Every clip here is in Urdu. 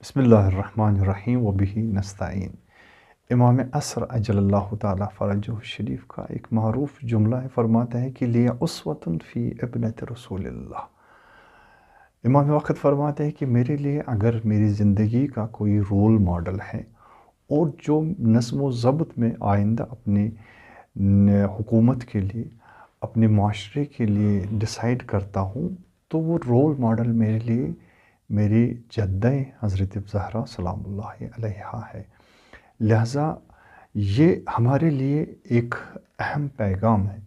بسم اللہ الرحمن الرحیم وبہ نستعین۔ امام عصر اجل اللہ تعالیٰ فرجہ شریف کا ایک معروف جملہ ہے، فرماتا ہے کہ لیہ اسوۃ فی ابنۃ رسول اللہ۔ امام وقت فرماتے ہیں کہ میرے لیے اگر میری زندگی کا کوئی رول ماڈل ہے اور جو نظم و ضبط میں آئندہ اپنی حکومت کے لیے، اپنے معاشرے کے لیے ڈیسائیڈ کرتا ہوں، تو وہ رول ماڈل میرے لیے میری جدہ حضرت زہرا سلام اللہ علیہا ہے۔ لہٰذا یہ ہمارے لیے ایک اہم پیغام ہے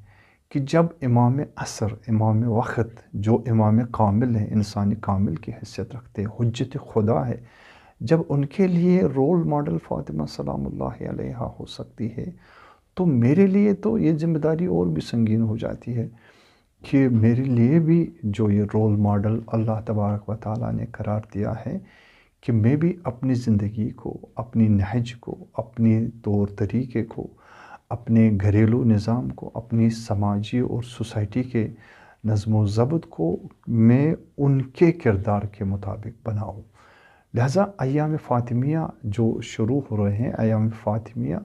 کہ جب امام عصر، امام وقت، جو امام کامل ہیں، انسانی کامل کی حیثیت رکھتے ہیں، حجت خدا ہے، جب ان کے لیے رول ماڈل فاطمہ سلام اللہ علیہا ہو سکتی ہے، تو میرے لیے تو یہ ذمہ داری اور بھی سنگین ہو جاتی ہے کہ میرے لیے بھی جو یہ رول ماڈل اللہ تبارک و تعالیٰ نے قرار دیا ہے کہ میں بھی اپنی زندگی کو، اپنی نہج کو، اپنی طور طریقے کو، اپنے گھریلو نظام کو، اپنی سماجی اور سوسائٹی کے نظم و ضبط کو میں ان کے کردار کے مطابق بناؤں۔ لہٰذا ایام فاطمیہ جو شروع ہو رہے ہیں، ایام فاطمیہ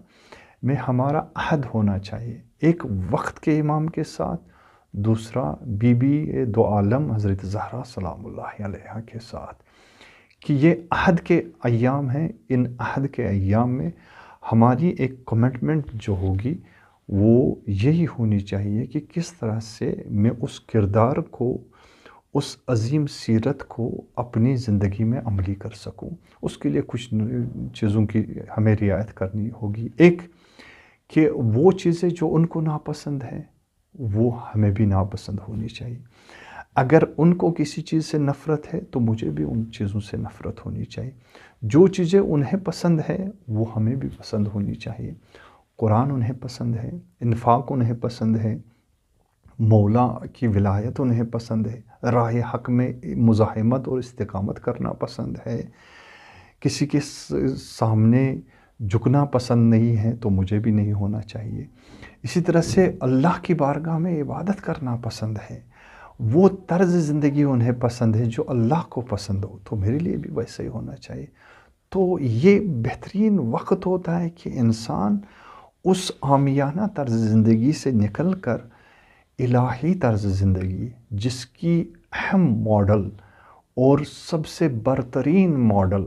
میں ہمارا عہد ہونا چاہیے، ایک وقت کے امام کے ساتھ، دوسرا بی بی دو عالم حضرت زہرا سلام اللہ علیہا کے ساتھ، کہ یہ عہد کے ایام ہیں۔ ان عہد کے ایام میں ہماری ایک کمٹمنٹ جو ہوگی وہ یہی ہونی چاہیے کہ کس طرح سے میں اس کردار کو، اس عظیم سیرت کو اپنی زندگی میں عملی کر سکوں۔ اس کے لیے کچھ چیزوں کی ہمیں رعایت کرنی ہوگی۔ ایک کہ وہ چیزیں جو ان کو ناپسند ہیں وہ ہمیں بھی ناپسند ہونی چاہیے۔ اگر ان کو کسی چیز سے نفرت ہے تو مجھے بھی ان چیزوں سے نفرت ہونی چاہیے۔ جو چیزیں انہیں پسند ہے وہ ہمیں بھی پسند ہونی چاہیے۔ قرآن انہیں پسند ہے، انفاق انہیں پسند ہے، مولا کی ولایت انہیں پسند ہے، راہ حق میں مزاحمت اور استقامت کرنا پسند ہے، کسی کے سامنے جھکنا پسند نہیں ہے تو مجھے بھی نہیں ہونا چاہیے۔ اسی طرح سے اللہ کی بارگاہ میں عبادت کرنا پسند ہے، وہ طرز زندگی انہیں پسند ہے جو اللہ کو پسند ہو، تو میرے لیے بھی ویسا ہی ہونا چاہیے۔ تو یہ بہترین وقت ہوتا ہے کہ انسان اس عامیانہ طرز زندگی سے نکل کر الہی طرز زندگی، جس کی اہم ماڈل اور سب سے برترین ماڈل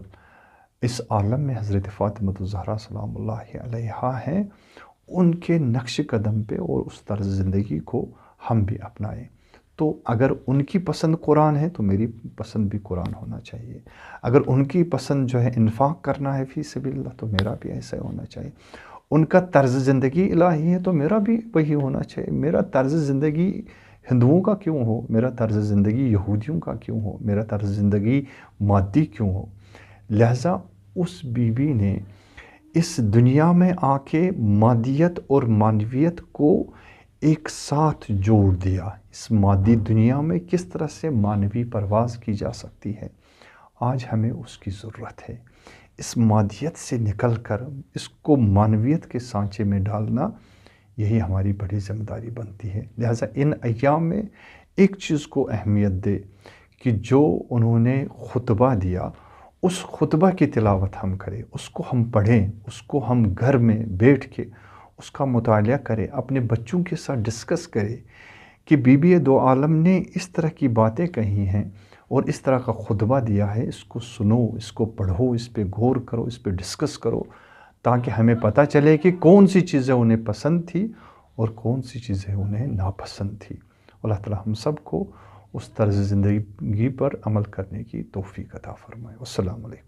اس عالم میں حضرت فاطمہ الزہرا سلام اللہ علیہا ہیں، ان کے نقش قدم پہ اور اس طرز زندگی کو ہم بھی اپنائیں۔ تو اگر ان کی پسند قرآن ہے تو میری پسند بھی قرآن ہونا چاہیے۔ اگر ان کی پسند جو ہے انفاق کرنا ہے فی سبیل اللہ تو میرا بھی ایسا ہونا چاہیے۔ ان کا طرز زندگی الہی ہے تو میرا بھی وہی ہونا چاہیے۔ میرا طرز زندگی ہندوؤں کا کیوں ہو، میرا طرز زندگی یہودیوں کا کیوں ہو، میرا طرز زندگی مادی کیوں ہو۔ لہٰذا اس بی بی نے اس دنیا میں آ کے مادیت اور معنویت کو ایک ساتھ جوڑ دیا۔ اس مادی دنیا میں کس طرح سے معنوی پرواز کی جا سکتی ہے، آج ہمیں اس کی ضرورت ہے۔ اس مادیت سے نکل کر اس کو معنویت کے سانچے میں ڈالنا، یہی ہماری بڑی ذمہ داری بنتی ہے۔ لہٰذا ان ایام میں ایک چیز کو اہمیت دے کہ جو انہوں نے خطبہ دیا، اس خطبہ کی تلاوت ہم کریں، اس کو ہم پڑھیں، اس کو ہم گھر میں بیٹھ کے اس کا مطالعہ کریں، اپنے بچوں کے ساتھ ڈسکس کریں کہ بی بی دو عالم نے اس طرح کی باتیں کہی ہیں اور اس طرح کا خطبہ دیا ہے، اس کو سنو، اس کو پڑھو، اس پہ غور کرو، اس پہ ڈسکس کرو، تاکہ ہمیں پتہ چلے کہ کون سی چیزیں انہیں پسند تھی اور کون سی چیزیں انہیں ناپسند تھی۔ اللہ تعالیٰ ہم سب کو اس طرز زندگی پر عمل کرنے کی توفیق عطا فرمائے۔ السلام علیکم۔